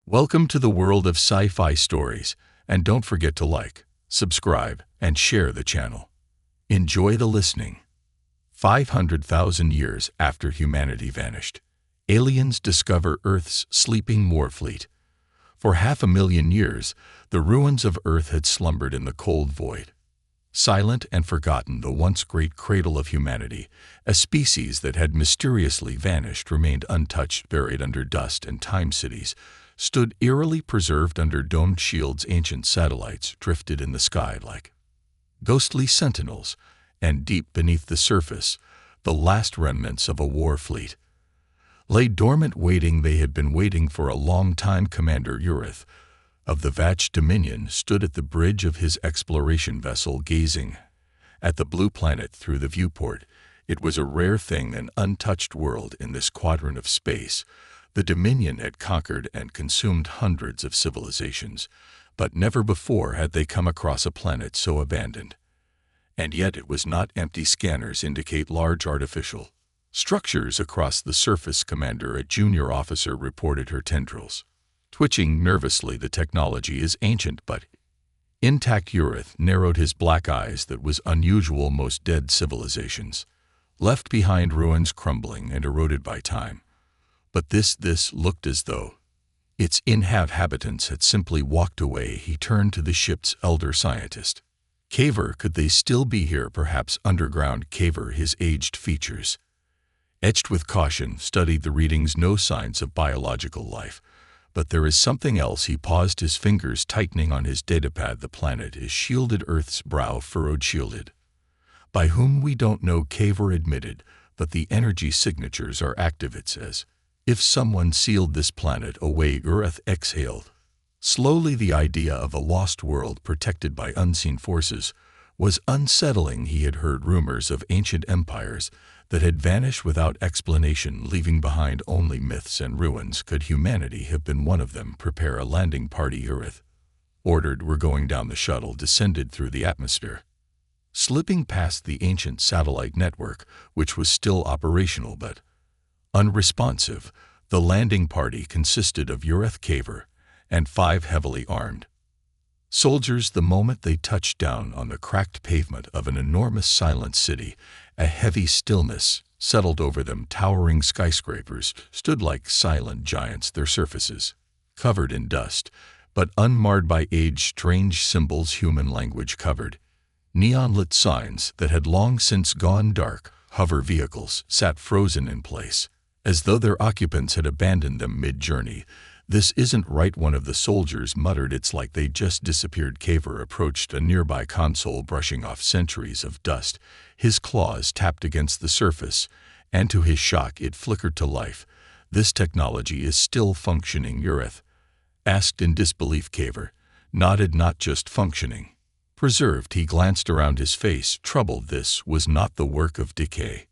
Welcome to the world of sci-fi stories, and don't forget to like, subscribe, and share the channel. Enjoy the listening. 500,000 years after humanity vanished, aliens discover Earth's sleeping war fleet. For 500,000 years, the ruins of Earth had slumbered in the cold void. Silent and forgotten, the once great cradle of humanity, a species that had mysteriously vanished remained untouched, buried under dust, and time cities stood eerily preserved under domed shields. Ancient satellites drifted in the sky like ghostly sentinels, and deep beneath the surface, the last remnants of a war fleet lay dormant, waiting. They had been waiting for a long time. Commander Urith of the Vach Dominion stood at the bridge of his exploration vessel, gazing at the blue planet through the viewport. It was a rare thing, an untouched world in this quadrant of space. The Dominion had conquered and consumed hundreds of civilizations, but never before had they come across a planet so abandoned. And yet it was not empty. Scanners indicate large artificial structures across the surface. Commander, a junior officer, reported, her tendrils twitching nervously. The technology is ancient but intact. Urith narrowed his black eyes. That was unusual. Most dead civilizations left behind ruins, crumbling and eroded by time. But this looked as though its inhabitants had simply walked away. He turned to the ship's elder scientist. Caver, could they still be here? Perhaps underground. Caver, his aged features etched with caution, studied the readings. No signs of biological life. But there is something else. He paused, his fingers tightening on his datapad. The planet is shielded, Earth's brow furrowed. Shielded by whom we don't know, Caver admitted, but the energy signatures are active. It's as if someone sealed this planet away. Urith exhaled slowly. The idea of a lost world protected by unseen forces was unsettling. He had heard rumors of ancient empires that had vanished without explanation, leaving behind only myths and ruins. Could humanity have been one of them? Prepare a landing party, Urith ordered. We're going down. The shuttle descended through the atmosphere, slipping past the ancient satellite network, which was still operational but unresponsive. The landing party consisted of Urith, Caver, and 5 heavily armed soldiers. The moment they touched down on the cracked pavement of an enormous silent city, a heavy stillness settled over them. Towering skyscrapers stood like silent giants, their surfaces covered in dust, but unmarred by age. Strange symbols, human language covered, neon-lit signs that had long since gone dark. Hover vehicles sat frozen in place, as though their occupants had abandoned them mid-journey. This isn't right, one of the soldiers muttered. It's like they just disappeared. Caver approached a nearby console, brushing off centuries of dust. His claws tapped against the surface, and to his shock it flickered to life. This technology is still functioning? Urith asked in disbelief. Caver nodded. Not just functioning, preserved. He glanced around, his face troubled. This was not the work of decay.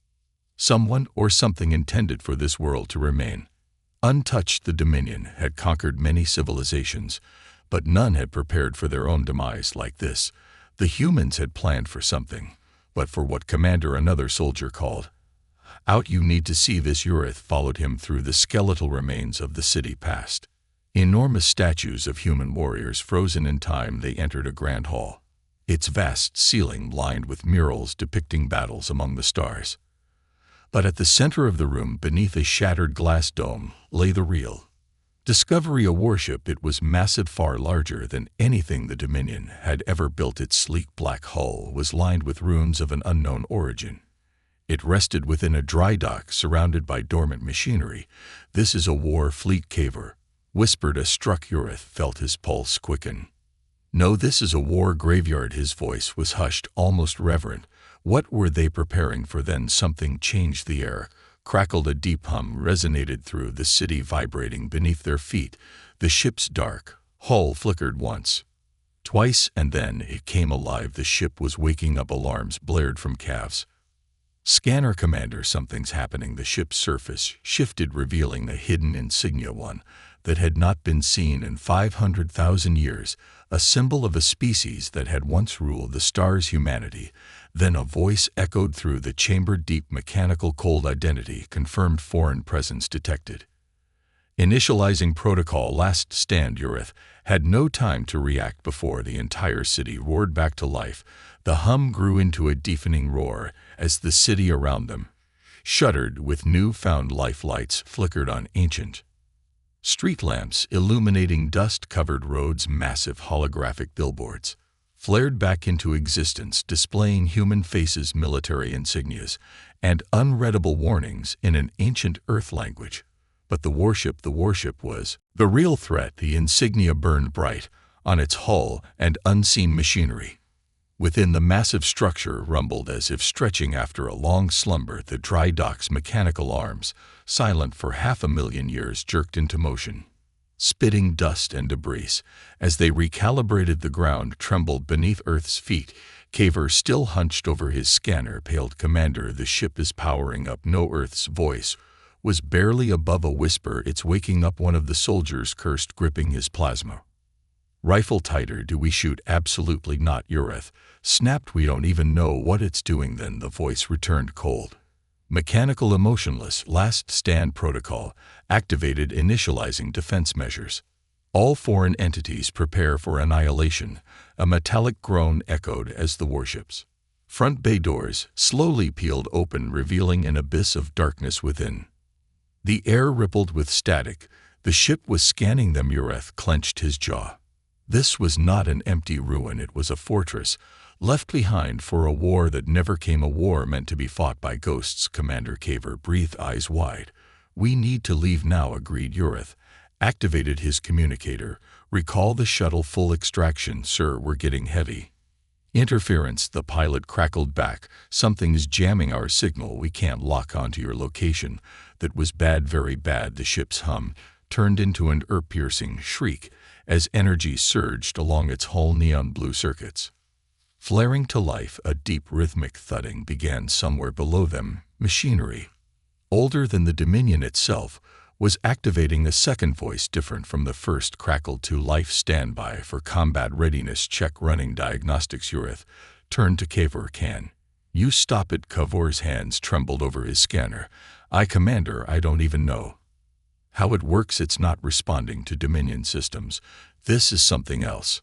Someone or something intended for this world to remain untouched. The Dominion had conquered many civilizations, but none had prepared for their own demise like this. The humans had planned for something, but for what? Commander, another soldier called out. You need to see this. Urith followed him through the skeletal remains of the city, past enormous statues of human warriors frozen in time. They entered a grand hall, its vast ceiling lined with murals depicting battles among the stars. But at the center of the room, beneath a shattered glass dome, lay the real discovery, a warship. It was massive, far larger than anything the Dominion had ever built. Its sleek black hull was lined with runes of an unknown origin. It rested within a dry dock, surrounded by dormant machinery. This is a war fleet, Caver whispered. A struck. Urith felt his pulse quicken. No, this is a war graveyard. His voice was hushed, almost reverent. What were they preparing for? Then something changed. The air crackled. A deep hum resonated through the city, vibrating beneath their feet. The ship's dark hull flickered once, twice, and then it came alive. The ship was waking up. Alarms blared from Cav's scanner. Commander, something's happening. The ship's surface shifted, revealing a hidden insignia, one that had not been seen in 500,000 years, a symbol of a species that had once ruled the stars, humanity. Then a voice echoed through the chamber, deep, mechanical, cold. Identity confirmed, foreign presence detected. Initializing protocol last stand Ureth had no time to react before the entire city roared back to life. The hum grew into a deafening roar as the city around them shuddered with new-found life. Lights flickered on ancient street lamps illuminating dust-covered roads. Massive holographic billboards flared back into existence, displaying human faces, military insignias, and unreadable warnings in an ancient Earth language. But the warship was the real threat. The insignia burned bright on its hull, and unseen machinery within the massive structure rumbled as if stretching after a long slumber. The dry dock's mechanical arms, silent for 500,000 years, jerked into motion, spitting dust and debris. As they recalibrated, the ground trembled beneath Earth's feet. Kaver, still hunched over his scanner, paled. "Commander, the ship is powering up." No, Earth's voice was barely above a whisper. "It's waking up," one of the soldiers cursed, gripping his plasma rifle tighter. "Do we shoot?" "Absolutely not," Ureth snapped. "We don't even know what it's doing." Then the voice returned, cold, mechanical, emotionless. "Last stand protocol activated, initializing defense measures. All foreign entities prepare for annihilation." A metallic groan echoed as the warship's front bay doors slowly peeled open, revealing an abyss of darkness within. The air rippled with static. The ship was scanning them. Ureth clenched his jaw. This was not an empty ruin. It was a fortress left behind for a war that never came, a war meant to be fought by ghosts. Commander Kaver breathed, eyes wide. "We need to leave now," agreed Ureth. Activated his communicator. "Recall the shuttle." "Full extraction, sir. We're getting heavy interference," the pilot crackled back. "Something's jamming our signal. We can't lock onto your location." That was bad, very bad. The ship's hum turned into an ear-piercing shriek as energy surged along its hull. Neon blue circuits flaring to life. A deep rhythmic thudding began somewhere below them. Machinery, older than the Dominion itself, was activating. A second voice, different from the first, crackled to life. "Standby for combat readiness check running. Diagnostics." Ureth turned to Kaver. "Can you stop it?" Kavor's hands trembled over his scanner. Commander, I don't even know how it works. It's not responding to Dominion systems. This is something else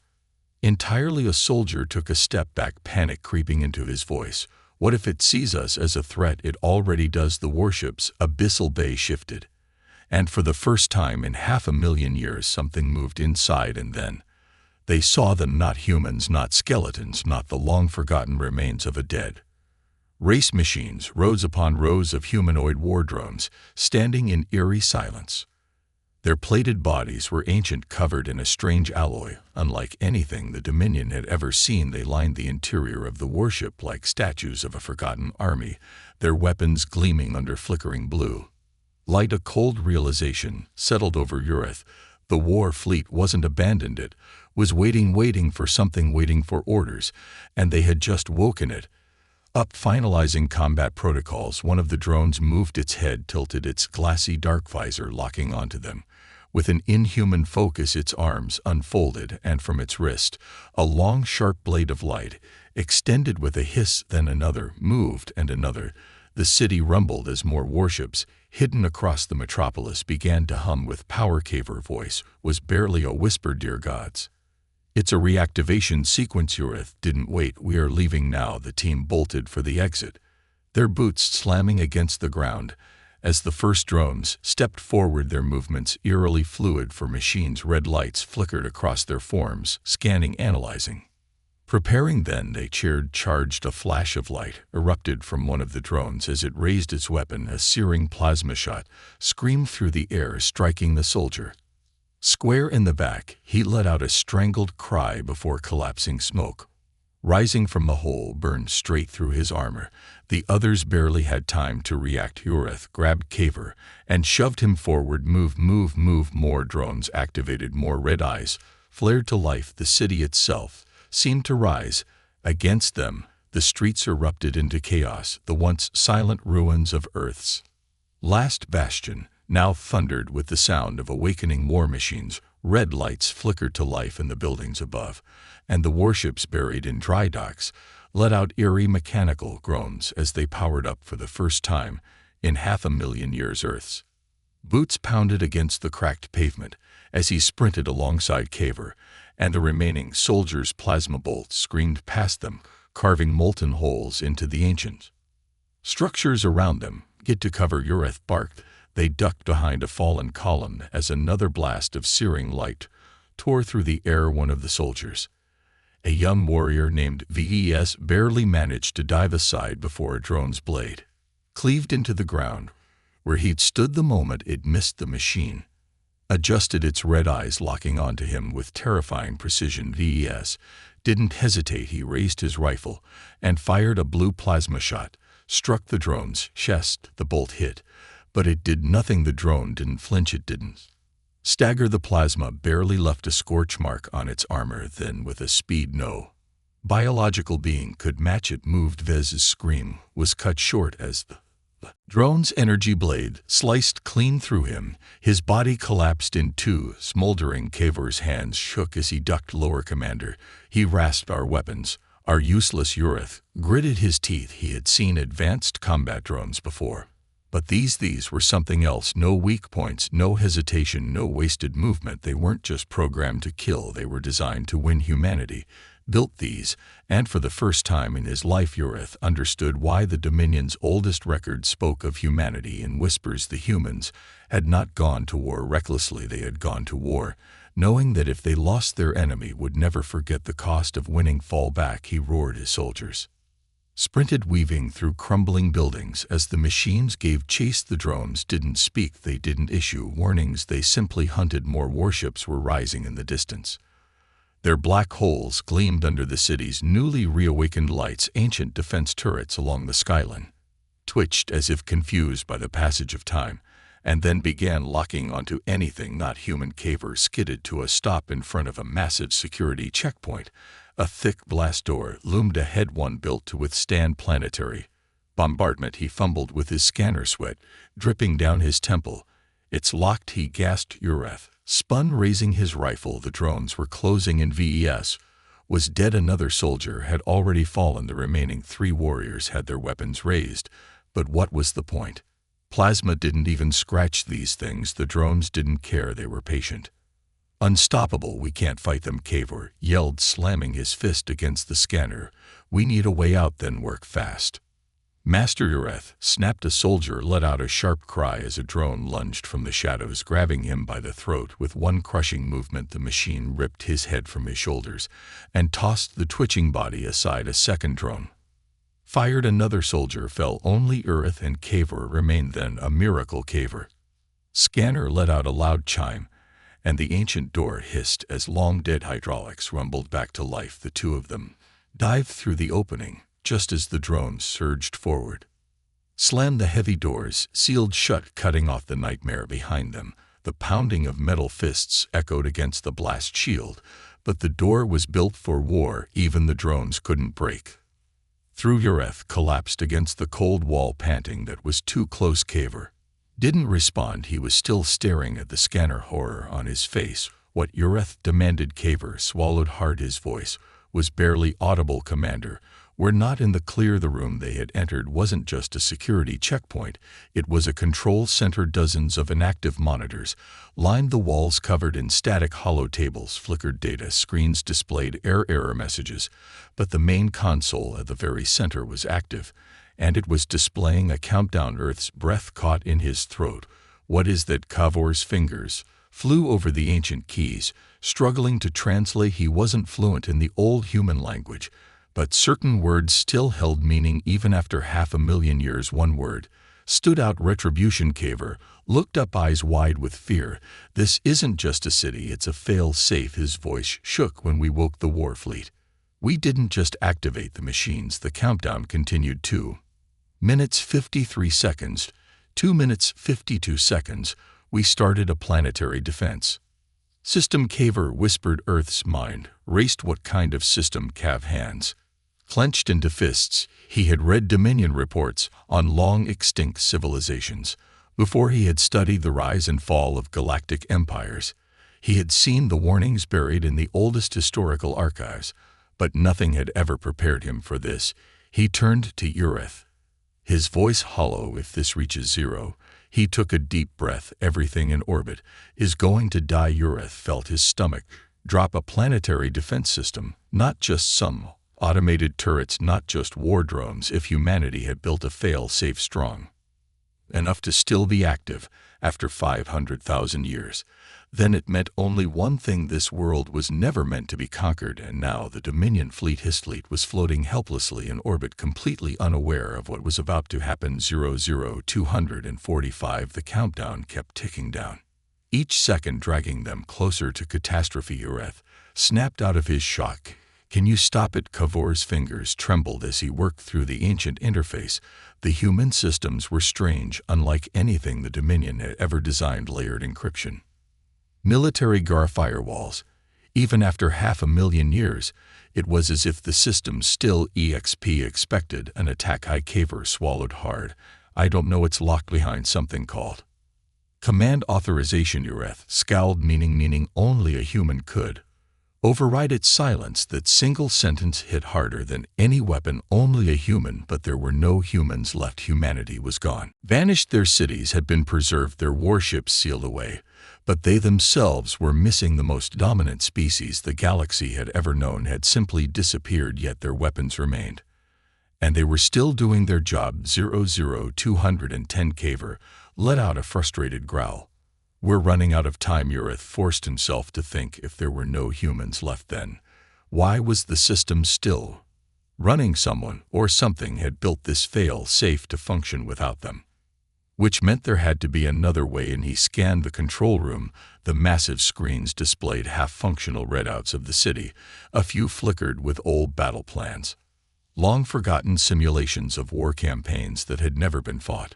entirely." A soldier took a step back, panic creeping into his voice. "What if it sees us as a threat?" "It already does." The warship's abyssal bay shifted, and for the first time in 500,000 years something moved inside, and then they saw them. Not humans, not skeletons, not the long-forgotten remains of a dead race. Machines, rows upon rows of humanoid war drones, standing in eerie silence. Their plated bodies were ancient, covered in a strange alloy, unlike anything the Dominion had ever seen. They lined the interior of the warship like statues of a forgotten army, their weapons gleaming under flickering blue light. A cold realization settled over Ureth. The war fleet wasn't abandoned. It was waiting for something, waiting for orders, and they had just woken it up. Finalizing combat protocols. One of the drones moved, its head tilted, its glassy dark visor locking onto them. With an inhuman focus, its arms unfolded, and from its wrist, a long, sharp blade of light extended with a hiss. Then another moved, and another. The city rumbled as more warships, hidden across the metropolis, began to hum with power. Kaver's voice was barely a whisper. "Dear gods, it's a reactivation sequence." Ureth didn't wait. "We are leaving now." The team bolted for the exit, their boots slamming against the ground. As the first drones stepped forward, their movements eerily fluid for machines. Red lights flickered across their forms, scanning, analyzing, preparing. Then they cheered. Charged. A flash of light erupted from one of the drones as it raised its weapon. A searing plasma shot screamed through the air, striking the soldier square in the back. He let out a strangled cry before collapsing. Smoke rising from the hole burned straight through his armor. The others barely had time to react. Ureth grabbed Kaver and shoved him forward. "Move, move, move." More drones activated. More red eyes flared to life. The city itself seemed to rise against them. The streets erupted into chaos. The once silent ruins of Earth's last bastion now thundered with the sound of awakening war machines. Red lights flickered to life in the buildings above, and the warships buried in dry docks let out eerie mechanical groans as they powered up for the first time in 500,000 years. Earth's Boots pounded against the cracked pavement as he sprinted alongside Caver, and the remaining soldiers' plasma bolts screamed past them, carving molten holes into the ancient structures around them. "Get to cover," Ureth barked. They ducked behind a fallen column as another blast of searing light tore through the air. One of the soldiers, a young warrior named Ves, barely managed to dive aside before a drone's blade cleaved into the ground, where he'd stood the moment it missed the machine. Adjusted, its red eyes locking onto him with terrifying precision. Ves didn't hesitate. He raised his rifle and fired a blue plasma shot, struck the drone's chest. The bolt hit, but it did nothing. The drone didn't flinch. It didn't stagger. The plasma barely left a scorch mark on its armor. Then, with a speed no biological being could match, it moved. Ves's scream was cut short as the drone's energy blade sliced clean through him. His body collapsed in two, smoldering. Caver's hands shook as he ducked lower. "Commander," he rasped, "our weapons are useless." Ureth gritted his teeth. He had seen advanced combat drones before, but these were something else. No weak points, no hesitation, no wasted movement. They weren't just programmed to kill, they were designed to win. Humanity built these, and for the first time in his life, Ureth understood why the Dominion's oldest record spoke of humanity in whispers. The humans had not gone to war recklessly. They had gone to war knowing that if they lost, their enemy would never forget the cost of winning. "Fall back," he roared. His soldiers sprinted, weaving through crumbling buildings as the machines gave chase. The drones didn't speak, they didn't issue warnings, they simply hunted. More warships were rising in the distance. Their black holes gleamed under the city's newly reawakened lights. Ancient defense turrets along the skyline twitched as if confused by the passage of time, and then began locking onto anything not human. Caver skidded to a stop in front of a massive security checkpoint. A thick blast door loomed ahead, one built to withstand planetary bombardment. He fumbled with his scanner, sweat dripping down his temple. "It's locked," he gasped. Ureth spun, raising his rifle. The drones were closing in. Ves was dead. Another soldier had already fallen. The remaining three warriors had their weapons raised, but what was the point? Plasma didn't even scratch these things. The drones didn't care. They were patient. "Unstoppable. We can't fight them," Caver yelled, slamming his fist against the scanner. "We need a way out, then work fast." "Master," Ureth snapped. A soldier let out a sharp cry as a drone lunged from the shadows, grabbing him by the throat. With one crushing movement, the machine ripped his head from his shoulders and tossed the twitching body aside. A second drone fired. Another soldier fell. Only Ureth and Caver remained. Then a miracle. Caver scanner let out a loud chime, and the ancient door hissed as long-dead hydraulics rumbled back to life. The two of them dived through the opening just as the drones surged forward, slammed the heavy doors, sealed shut, cutting off the nightmare behind them. The pounding of metal fists echoed against the blast shield, but the door was built for war. Even the drones couldn't break through. Ureth collapsed against the cold wall, panting. That was too close. Caver didn't respond. He was still staring at the scanner, horror on his face. "What?" Ureth demanded. Caver swallowed hard. His voice was barely audible. "Commander, we're not in the clear." The room they had entered wasn't just a security checkpoint. It was a control center. Dozens of inactive monitors lined the walls, covered in static. Hollow tables flickered. Data screens displayed error messages, but the main console at the very center was active, and it was displaying a countdown. Earth's breath caught in his throat. "What is that?" Cavor's fingers flew over the ancient keys, struggling to translate. He wasn't fluent in the old human language, but certain words still held meaning even after 500,000 years. One word stood out: retribution. Caver looked up, eyes wide with fear. "This isn't just a city, it's a fail-safe." His voice shook. "When we woke the war fleet, we didn't just activate the machines." The countdown continued. 2 minutes 53 seconds. 2 minutes 52 seconds. "We started a planetary defense system." Caver whispered. Earth's mind raced. What kind of system? Cav hands clenched into fists. He had read Dominion reports on long-extinct civilizations. Before he had studied the rise and fall of galactic empires, he had seen the warnings buried in the oldest historical archives, but nothing had ever prepared him for this. He turned to Ureth, his voice hollow. "If this reaches zero, He took a deep breath. Everything in orbit is going to die. Ureth felt his stomach drop. A planetary defense system, not just some automated turrets, not just war drones. If humanity had built a fail-safe strong enough to still be active after 500,000 years, then it meant only one thing: this world was never meant to be conquered. And now the Dominion fleet, his fleet, was floating helplessly in orbit, completely unaware of what was about to happen. 245. The countdown kept ticking down, each second dragging them closer to catastrophe. Ureth snapped out of his shock. "Can you stop it?" Kavor's fingers trembled as he worked through the ancient interface. The human systems were strange, unlike anything the Dominion had ever designed. Layered encryption, military guard firewalls. Even after 500,000 years, it was as if the systems still expected an attack. Kavor swallowed hard. "I don't know, it's locked behind something called command authorization." Ureth scowled, meaning only a human could override it. Silence. That single sentence hit harder than any weapon. Only a human, but there were no humans left. Humanity was gone. Vanished. Their cities had been preserved, their warships sealed away, but they themselves were missing. The most dominant species the galaxy had ever known had simply disappeared, yet their weapons remained, and they were still doing their job. 210. Kavor let out a frustrated growl. "We're running out of time." Ureth forced himself to think. If there were no humans left, then why was the system still running? Someone or something had built this fail-safe to function without them, which meant there had to be another way. And he scanned the control room. The massive screens displayed half-functional readouts of the city. A few flickered with old battle plans, long-forgotten simulations of war campaigns that had never been fought.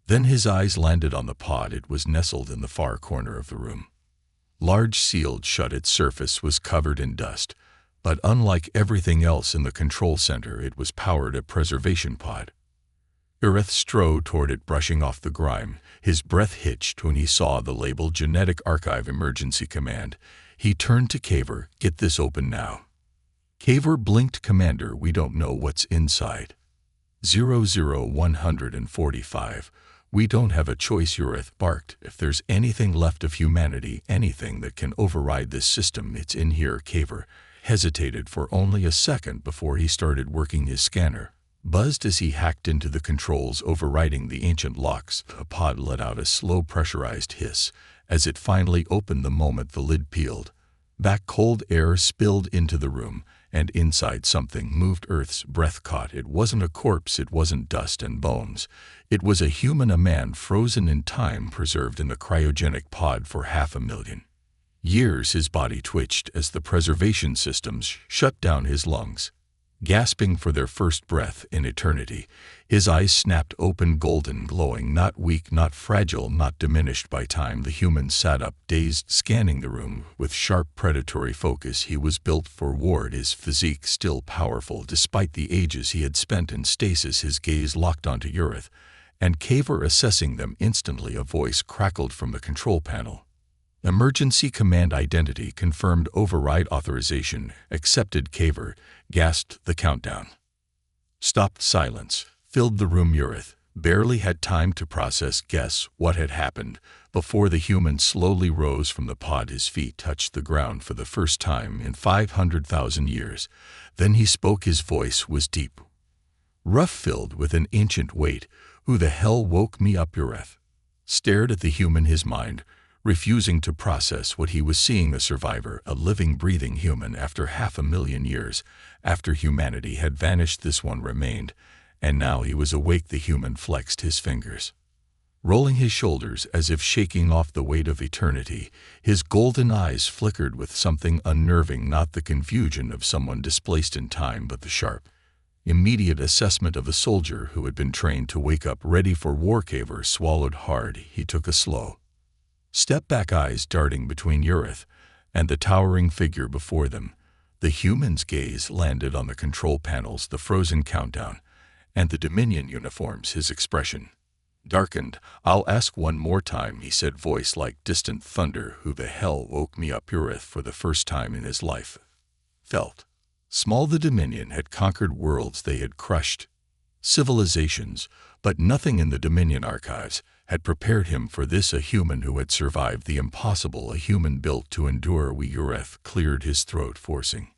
Then his eyes landed on the pod. It was nestled in the far corner of the room. Large, sealed shut, its surface was covered in dust, but unlike everything else in the control center, it was powered. A preservation pod. Ureth strode toward it, brushing off the grime. His breath hitched when he saw the label Genetic Archive Emergency Command. He turned to Kavor. "Get this open now." Kavor blinked. "Commander, we don't know what's inside." 145. "We don't have a choice," Ureth barked. "If there's anything left of humanity, anything that can override this system, it's in here." Kavor hesitated for only a second before he started working. His scanner buzzed as he hacked into the controls, overriding the ancient locks. The pod let out a slow, pressurized hiss as it finally opened. The moment the lid peeled back, cold air spilled into the room, and inside something moved. Earth's breath caught. It wasn't a corpse, it wasn't dust and bones. It was a human, a man frozen in time, preserved in the cryogenic pod for 500,000 years. His body twitched as the preservation systems shut down his lungs. Gasping for their first breath in eternity, his eyes snapped open, golden, glowing, not weak, not fragile, not diminished by time. The human sat up, dazed, scanning the room with sharp, predatory focus. He was built for war, his physique still powerful despite the ages he had spent in stasis. His gaze locked onto Ureth and Kavor, assessing them instantly. A voice crackled from the control panel. "Emergency command identity confirmed. Override authorization accepted." Kavor gasped. The countdown stopped. Silence filled the room. Ureth barely had time to guess what had happened before the human slowly rose from the pod. His feet touched the ground for the first time in 500,000 years. Then he spoke. His voice was deep, rough, filled with an ancient weight. "Who the hell woke me up?" Ureth stared at the human, his mind refusing to process what he was seeing. A survivor, a living, breathing human. After 500,000 years, after humanity had vanished, this one remained, and now he was awake. The human flexed his fingers, rolling his shoulders as if shaking off the weight of eternity. His golden eyes flickered with something unnerving, not the confusion of someone displaced in time, but the sharp, immediate assessment of a soldier who had been trained to wake up ready for war. Kavor swallowed hard. He took a slow step back, eyes darting between Ureth and the towering figure before them. The human's gaze landed on the control panels, the frozen countdown, and the Dominion uniforms. His expression darkened. "I'll ask one more time," he said, voice like distant thunder. "Who the hell woke me up?" Ureth, for the first time in his life, felt small. The Dominion had conquered worlds, they had crushed civilizations, but nothing in the Dominion archives had prepared him for this, a human who had survived the impossible, a human built to endure. We Ureth cleared his throat, forcing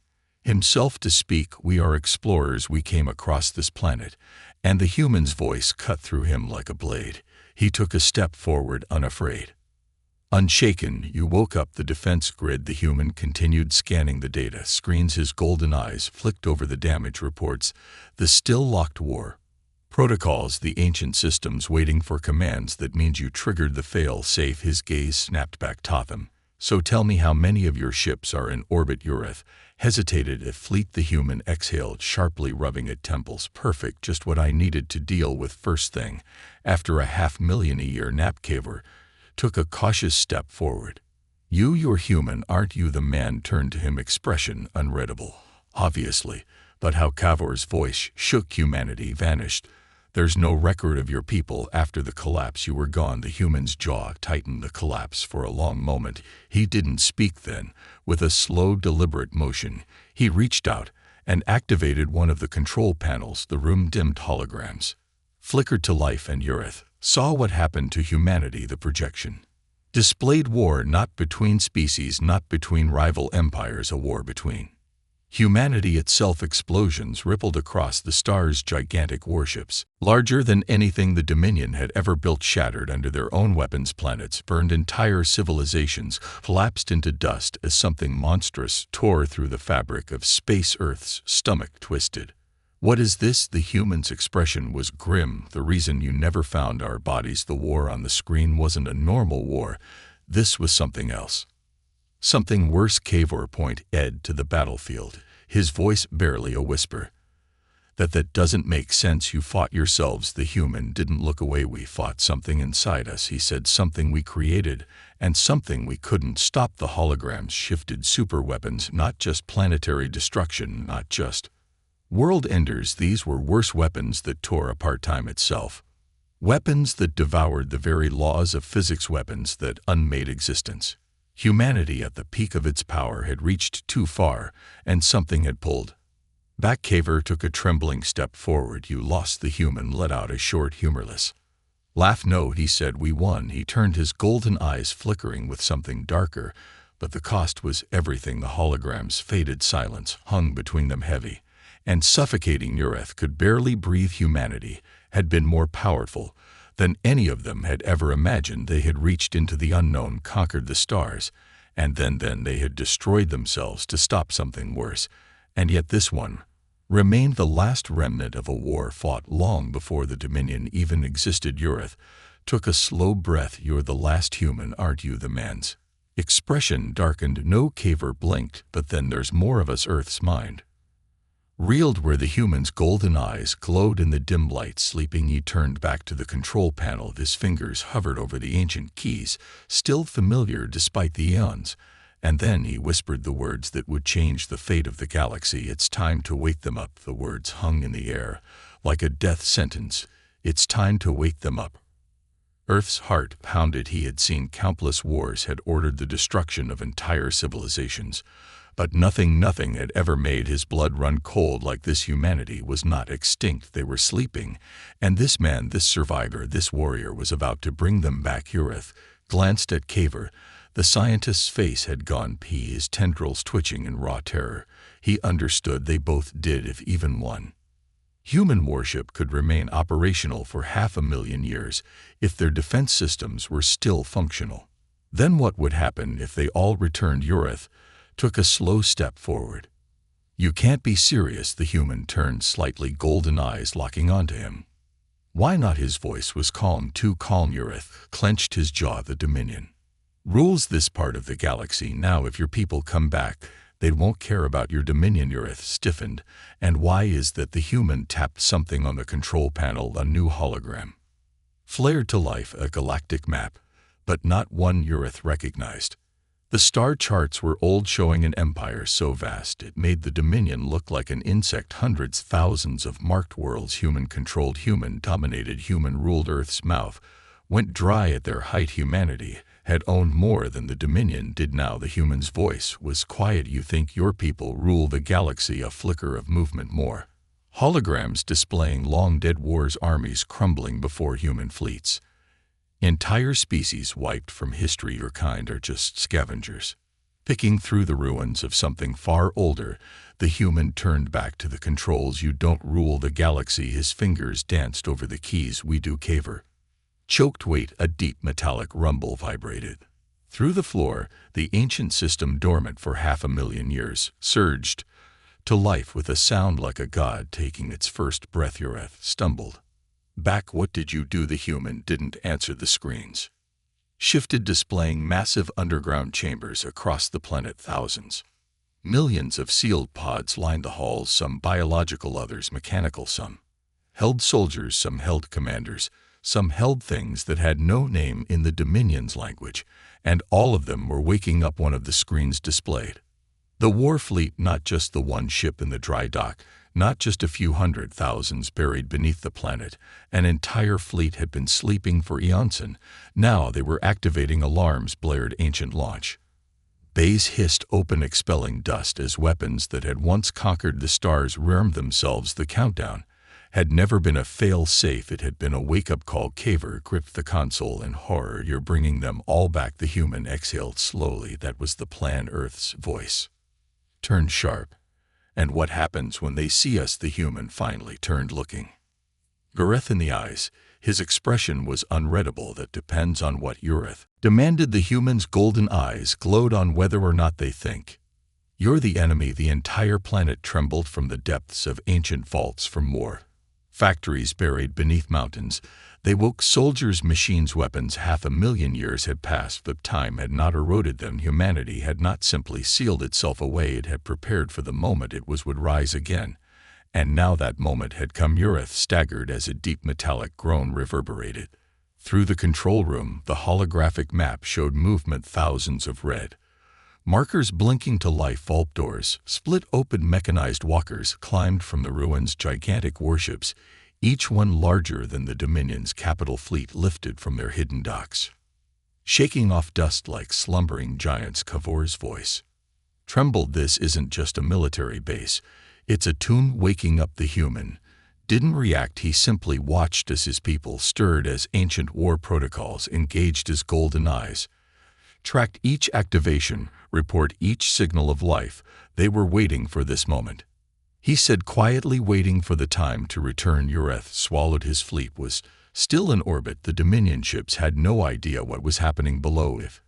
himself to speak. We are explorers. We came across this planet, and the human's voice cut through him like a blade. He took a step forward, unafraid. Unshaken, you woke up the defense grid. The human continued scanning the data screens. His golden eyes flicked over the damage reports, the still locked war protocols, the ancient systems waiting for commands. That means you triggered the fail-safe. His gaze snapped back. Totham, so tell me, how many of your ships are in orbit? Ureth hesitated. A fleet. The human exhaled sharply, rubbing at temples. Perfect, just what I needed to deal with first thing. After a 500,000-year nap, Caver took a cautious step forward. You're human, aren't you? The man turned to him, expression unreadable. Obviously, but how? Cavor's voice shook. Humanity vanished. There's no record of your people. After the collapse, you were gone. The human's jaw tightened. The collapse. For a long moment, he didn't speak. Then, with a slow, deliberate motion, he reached out and activated one of the control panels. The room dimmed. Holograms flickered to life, and Ureth saw what happened to humanity. The projection displayed war, not between species, not between rival empires, a war between humanity itself. Explosions rippled across the stars. Gigantic warships, larger than anything the Dominion had ever built, shattered under their own weapons. Planets burned. Entire civilizations collapsed into dust as something monstrous tore through the fabric of space. Earth's stomach twisted. What is this? The human's expression was grim. The reason you never found our bodies. The war on the screen wasn't a normal war. This was something else. Something worse. Cavor pointed to the battlefield, his voice barely a whisper. That doesn't make sense. You fought yourselves. The human didn't look away. We fought something inside us, he said. Something we created, and something we couldn't stop. The holograms shifted. Super weapons, not just planetary destruction, not just world enders. These were worse, weapons that tore apart time itself. Weapons that devoured the very laws of physics. Weapons that unmade existence. Humanity, at the peak of its power, had reached too far, and something had pulled back. Caver took a trembling step forward. You lost. The human let out a short, humorless laugh. No, he said, we won. He turned, his golden eyes flickering with something darker, but the cost was everything. The holograms faded. Silence hung between them, heavy and suffocating. Ureth could barely breathe. Humanity had been more powerful than any of them had ever imagined. They had reached into the unknown, conquered the stars, and then they had destroyed themselves to stop something worse. And yet this one remained, the last remnant of a war fought long before the Dominion even existed. Ureth took a slow breath. You're the last human, aren't you? The man's expression darkened. No. Caver blinked. But then there's more of us. Earth's mind reeled where the human's golden eyes glowed in the dim light. Sleeping, he turned back to the control panel. His fingers hovered over the ancient keys, still familiar despite the eons. And then he whispered the words that would change the fate of the galaxy. It's time to wake them up. The words hung in the air like a death sentence. It's time to wake them up. Earth's heart pounded. He had seen countless wars, had ordered the destruction of entire civilizations. But nothing had ever made his blood run cold like this. Humanity was not extinct. They were sleeping. And this man, this survivor, this warrior was about to bring them back. Ureth glanced at Caver. The scientist's face had gone pea, his tendrils twitching in raw terror. He understood. They both did. If even one human warship could remain operational for 500,000 years, if their defense systems were still functional, then what would happen if they all returned? Ureth took a slow step forward. You can't be serious. The human turned slightly, golden eyes locking onto him. Why not? His voice was calm, too calm. Ureth clenched his jaw. The Dominion rules this part of the galaxy now. If your people come back, they won't care about your Dominion. Ureth stiffened. And why is that? The human tapped something on the control panel. A new hologram flared to life, a galactic map, but not one Ureth recognized. The star charts were old, showing an empire so vast it made the Dominion look like an insect. Hundreds, thousands of marked worlds, human-controlled, human-dominated, human-ruled. Earth's mouth went dry at their height. Humanity had owned more than the Dominion did now. The human's voice was quiet. You think your people rule the galaxy? A flicker of movement. More holograms displaying long-dead wars, armies crumbling before human fleets. Entire species wiped from history. Your kind are just scavengers. Picking through the ruins of something far older, the human turned back to the controls. You don't rule the galaxy. His fingers danced over the keys. We do, Caver. Choked wait. A deep metallic rumble vibrated. Through the floor, the ancient system, dormant for 500,000 years, surged to life with a sound like a god taking its first breath. Ureth stumbled back. What did you do? The human didn't answer. The screens shifted, displaying massive underground chambers across the planet. Thousands, millions of sealed pods lined the halls, some biological, others mechanical. Some held soldiers, some held commanders, some held things that had no name in the Dominion's language, and all of them were waking up. One of the screens displayed the war fleet, not just the one ship in the dry dock, not just a few hundred thousands buried beneath the planet. An entire fleet had been sleeping for eons, and now they were activating alarms. Blared ancient launch bays hissed open, expelling dust as weapons that had once conquered the stars rearmed themselves. The countdown had never been a fail-safe. It had been a wake-up call. Caver gripped the console in horror. You're bringing them all back. The human exhaled slowly. That was the plan. Earth's voice turned sharp. And what happens when they see us? The human finally turned, looking Gareth in the eyes. His expression was unreadable. That depends on what Ureth demanded. The human's golden eyes glowed on whether or not they think you're the enemy. The entire planet trembled from the depths of ancient vaults, from war factories buried beneath mountains. They woke soldiers, machines, weapons. 500,000 years had passed, but time had not eroded them. Humanity had not simply sealed itself away. It had prepared for the moment it would rise again. And now that moment had come. Ureth staggered as a deep metallic groan reverberated through the control room. The holographic map showed movement. Thousands of red markers blinking to life. Vault doors split open. Mechanized walkers climbed from the ruins. Gigantic warships, each one larger than the Dominion's capital fleet, lifted from their hidden docks, shaking off dust like slumbering giants. Cavor's voice trembled. This isn't just a military base. It's a tomb waking up. The human didn't react. He simply watched as his people stirred, as ancient war protocols engaged. His golden eyes tracked each activation, report each signal of life. They were waiting for this moment, he said quietly, waiting for the time to return. Ureth swallowed. His fleet was still in orbit. The Dominion ships had no idea what was happening below. If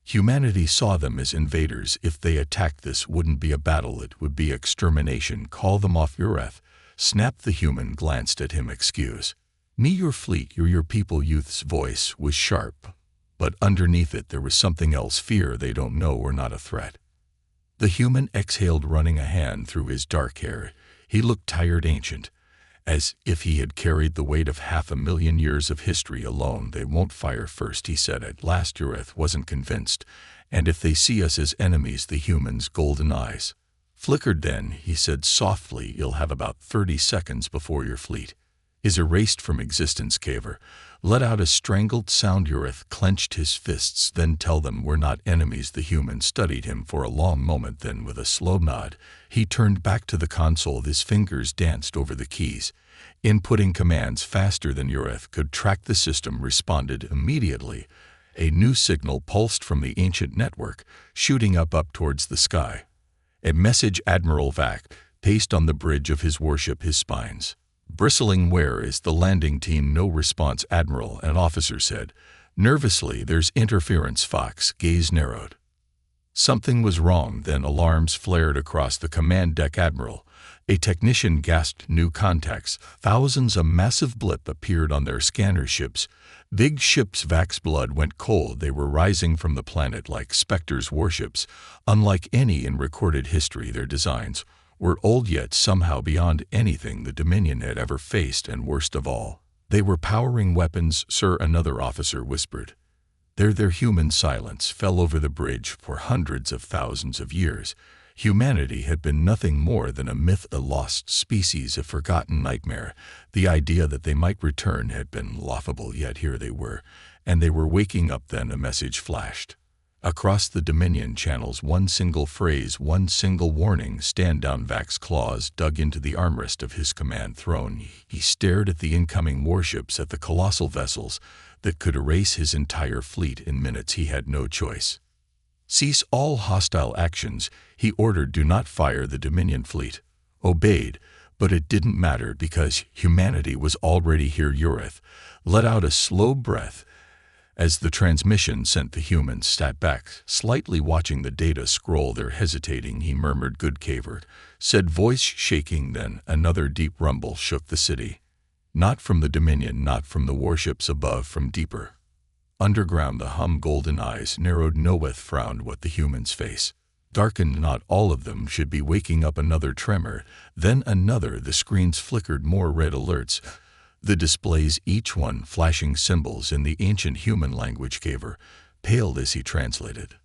humanity saw them as invaders, if they attacked, this wouldn't be a battle, it would be extermination. Call them off. Ureth snapped. The human glanced at him. Excuse me, your fleet, you're your people. Youth's voice was sharp, but underneath it there was something else. Fear. They don't know we're not a threat. The human exhaled, running a hand through his dark hair. He looked tired, ancient, as if he had carried the weight of 500,000 years of history alone. They won't fire first, he said at last. Ureth wasn't convinced. And if they see us as enemies? The human's golden eyes flickered. Then he said softly, you'll have about 30 seconds before your fleet is erased from existence. Caver let out a strangled sound. Ureth clenched his fists. Then tell them we're not enemies. The human studied him for a long moment. Then with a slow nod, he turned back to the console. His fingers danced over the keys, inputting commands faster than Ureth could track. The system responded immediately. A new signal pulsed from the ancient network, shooting up towards the sky. A message: Admiral Vac, paced on the bridge of his warship, his spines bristling. Where is the landing team? No response, Admiral, an officer said nervously. There's interference. Fox gaze narrowed. Something was wrong. Then alarms flared across the command deck. Admiral, a technician gasped. New contacts. Thousands. A massive blip appeared on their scanner ships. Big ships. Vac's blood went cold. They were rising from the planet like specters. Warships unlike any in recorded history. Their designs were old, yet somehow beyond anything the Dominion had ever faced. And worst of all, they were powering weapons. Sir, another officer whispered. Their human silence fell over the bridge. For hundreds of thousands of years, humanity had been nothing more than a myth, a lost species, a forgotten nightmare. The idea that they might return had been laughable, yet here they were, and they were waking up. Then a message flashed across the Dominion channels. One single phrase, one single warning. Stand down. Vac's claws dug into the armrest of his command throne. He stared at the incoming warships, at the colossal vessels that could erase his entire fleet in minutes. He had no choice. Cease all hostile actions, he ordered. Do not fire the Dominion fleet. Obeyed, but it didn't matter because humanity was already here. Ureth let out a slow breath as the transmission sent the humans sat back, slightly watching the data scroll. They're hesitating, he murmured. Good caver, said voice shaking. Then another deep rumble shook the city. Not from the Dominion, not from the warships above, from deeper underground. The golden eyes narrowed. Noeth frowned. What the humans face darkened. Not all of them should be waking up. Another tremor, then another. The screens flickered. More red alerts. The displays, each one flashing symbols in the ancient human language. Caver paled as he translated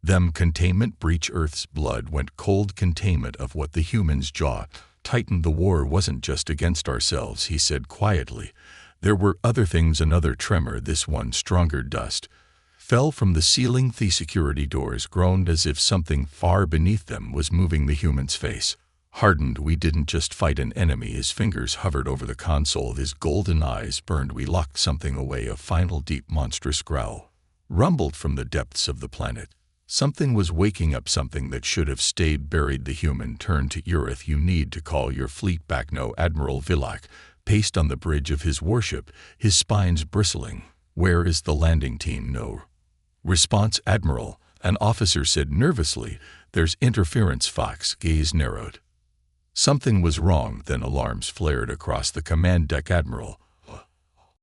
them. Containment breach. Earth's blood went cold. Containment of what the humans' jaw tightened. The war wasn't just against ourselves, he said quietly. There were other things. Another tremor, this one stronger. Dust fell from the ceiling. The security doors groaned as if something far beneath them was moving. The human's face hardened. We didn't just fight an enemy. His fingers hovered over the console. His golden eyes burned. We locked something away. A final deep monstrous growl rumbled from the depths of the planet. Something was waking up, something that should have stayed buried. The human turned to Ureth. You need to call your fleet back. No. Admiral Villak paced on the bridge of his warship, his spines bristling. Where is the landing team? No response, Admiral, an officer said nervously. There's interference. Fox's gaze narrowed. Something was wrong. Then alarms flared across the command deck. Admiral,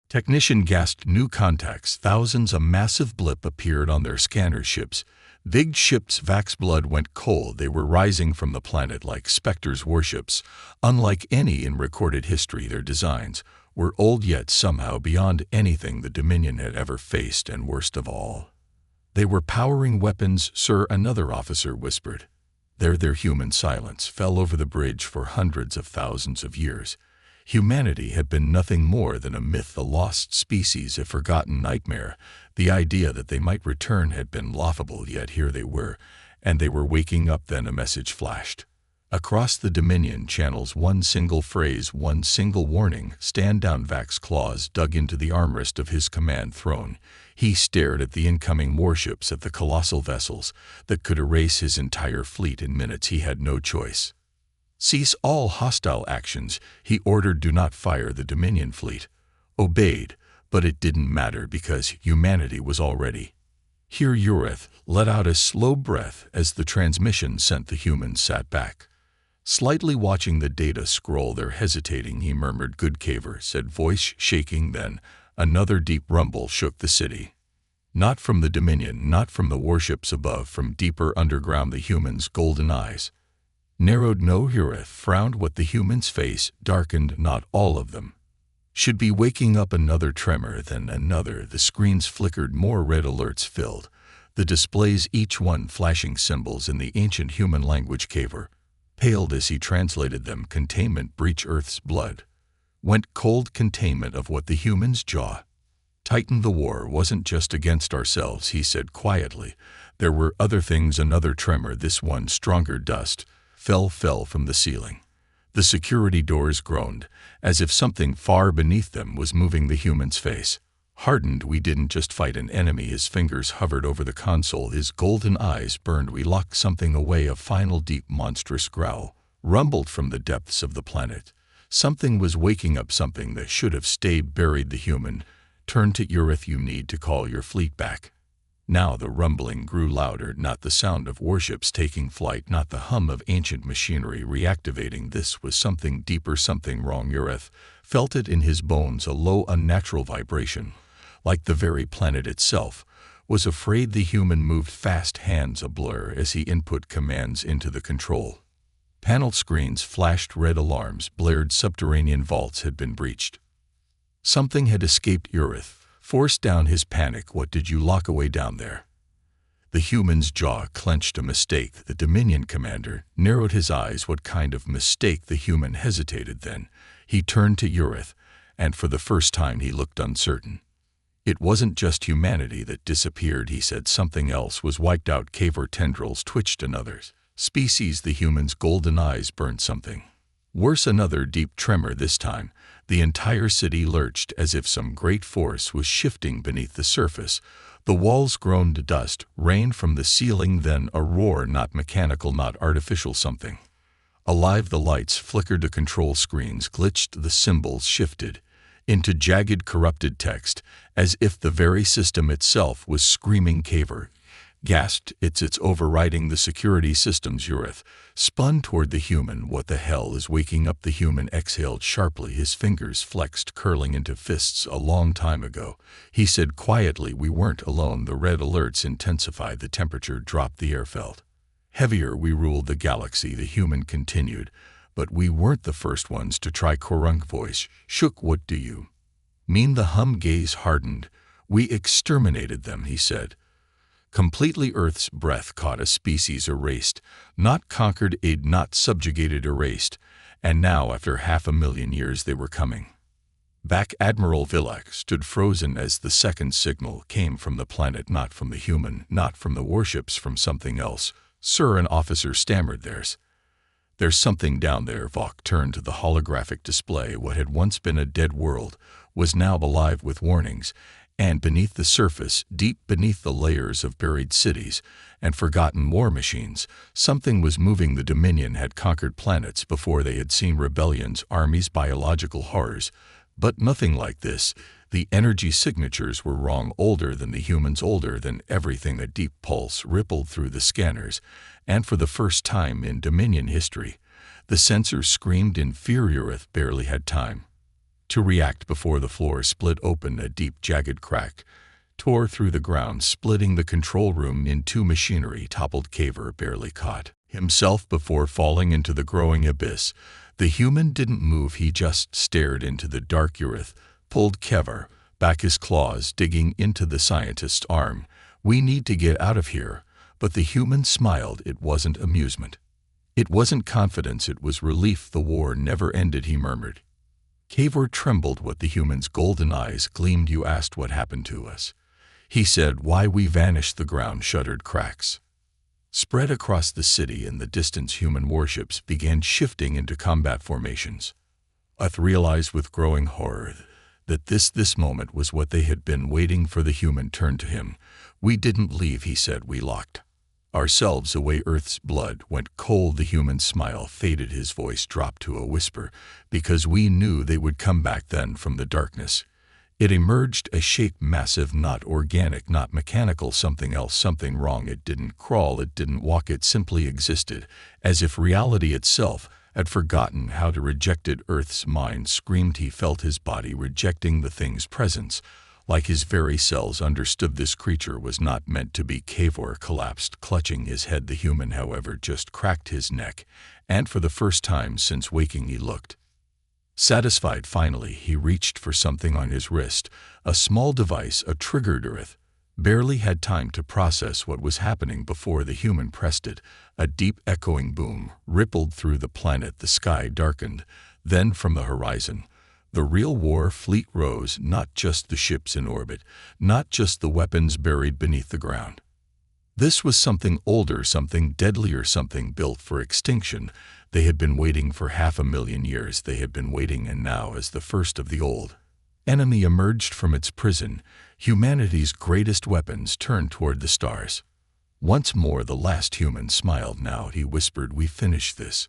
technician gasped. New contacts. Thousands. A massive blip appeared on their scanner ships. Big ships. Vax's blood went cold. They were rising from the planet like specters. Warships, unlike any in recorded history. Their designs were old, yet somehow beyond anything the Dominion had ever faced. And worst of all, they were powering weapons. Sir, another officer whispered. Their human silence fell over the bridge. For hundreds of thousands of years, humanity had been nothing more than a myth, a lost species, a forgotten nightmare. The idea that they might return had been laughable, yet here they were, and they were waking up. Then a message flashed across the Dominion channels. One single phrase, one single warning. Stand down. Vax's claws dug into the armrest of his command throne. He stared at the incoming warships, at the colossal vessels that could erase his entire fleet in minutes. He had no choice. Cease all hostile actions, he ordered. Do not fire the Dominion fleet. Obeyed, but it didn't matter because humanity was already here. Ureth let out a slow breath as the transmission sent the humans sat back, slightly watching the data scroll. They're hesitating, he murmured. Good caver, said voice shaking. Then another deep rumble shook the city. Not from the Dominion, not from the warships above, from deeper underground. The humans' golden eyes narrowed. No. Ureth frowned. What the humans' face darkened. Not all of them should be waking up. Another tremor, then another. The screens flickered. More red alerts filled the displays, each one flashing symbols in the ancient human language. Caver paled as he translated them. Containment breach. Earth's blood went cold. Containment of what the humans' jaw tightened. The war wasn't just against ourselves, he said quietly. There were other things. Another tremor, this one stronger. Dust fell from the ceiling. The security doors groaned as if something far beneath them was moving. The human's face hardened. We didn't just fight an enemy. His fingers hovered over the console. His golden eyes burned. We locked something away. A final deep monstrous growl rumbled from the depths of the planet. Something was waking up, something that should have stayed buried. The human turned to Ureth. You need to call your fleet back. Now the rumbling grew louder, not the sound of warships taking flight, not the hum of ancient machinery reactivating. This was something deeper, something wrong. Ureth felt it in his bones, a low, unnatural vibration, like the very planet itself was afraid. The human moved fast, hands a blur as he input commands into the control panel. Screens flashed, red alarms blared. Subterranean vaults had been breached. Something had escaped. Ureth forced down his panic. What did you lock away down there? The human's jaw clenched. A mistake. The Dominion commander narrowed his eyes. What kind of mistake? The human hesitated. Then he turned to Ureth, and for the first time he looked uncertain. It wasn't just humanity that disappeared, he said. Something else was wiped out. Caver tendrils twitched. Another species. The human's golden eyes burned. Something Worse, another deep tremor this time. The entire city lurched as if some great force was shifting beneath the surface. The walls groaned to dust, rained from the ceiling, then a roar, not mechanical, not artificial, something alive. The lights flickered, the control screens glitched, the symbols shifted into jagged, corrupted text, as if the very system itself was screaming. Caver gasped, it's overriding the security systems. Urith spun toward the human. What the hell is waking up? The human exhaled sharply, his fingers flexed, curling into fists. A long time ago, he said quietly. We weren't alone. The red alerts intensified, the temperature dropped, the air felt heavier. We ruled the galaxy, the human continued, but we weren't the first ones to try. Korunk voice shook. What do you mean? The hum gaze hardened. We exterminated them, he said. Completely. Earth's breath caught. A species erased, not conquered, not subjugated, erased. And now, after 500,000 years, they were coming back. Admiral Villak stood frozen as the second signal came from the planet, not from the human, not from the warships, from something else. Sir, an officer stammered. There's something down there. Vok turned to the holographic display. What had once been a dead world was now alive with warnings. And beneath the surface, deep beneath the layers of buried cities and forgotten war machines, something was moving. The Dominion had conquered planets before. They had seen rebellions, armies, biological horrors, but nothing like this. The energy signatures were wrong, older than the humans, older than everything. A deep pulse rippled through the scanners, and for the first time in Dominion history, the sensors screamed in fear. Urith barely had time to react before the floor split open. A deep, jagged crack tore through the ground, splitting the control room in two. Machinery toppled. Caver barely caught himself before falling into the growing abyss. The human didn't move, he just stared into the dark. Urith pulled Caver back, his claws digging into the scientist's arm. We need to get out of here. But the human smiled. It wasn't amusement. It wasn't confidence. It was relief. The war never ended, he murmured. Caver trembled. What? The human's golden eyes gleamed. You asked what happened to us. He said, why we vanished. The ground shuddered. Cracks spread across the city. In the distance, human warships began shifting into combat formations. Uth realized with growing horror that this moment was what they had been waiting for. The human turned to him. We didn't leave, he said. We locked ourselves away. Earth's blood went cold. The human's smile faded. His voice dropped to a whisper. Because we knew they would come back. Then from the darkness it emerged, a shape massive, not organic, not mechanical, something else, something wrong. It didn't crawl, it didn't walk, it simply existed, as if reality itself had forgotten how to reject it. Earth's mind screamed. He felt his body rejecting the thing's presence, like his very cells understood this creature was not meant to be. Cavor collapsed, clutching his head. The human, however, just cracked his neck, and for the first time since waking he looked satisfied. Finally, he reached for something on his wrist, a small device, a trigger. Urith barely had time to process what was happening before the human pressed it. A deep echoing boom rippled through the planet. The sky darkened. Then from the horizon, the real war fleet rose, not just the ships in orbit, not just the weapons buried beneath the ground. This was something older, something deadlier, something built for extinction. They had been waiting for 500,000 years. They had been waiting, and now, as the first of the old enemy emerged from its prison, humanity's greatest weapons turned toward the stars. Once more the last human smiled. Now, he whispered, we finished this.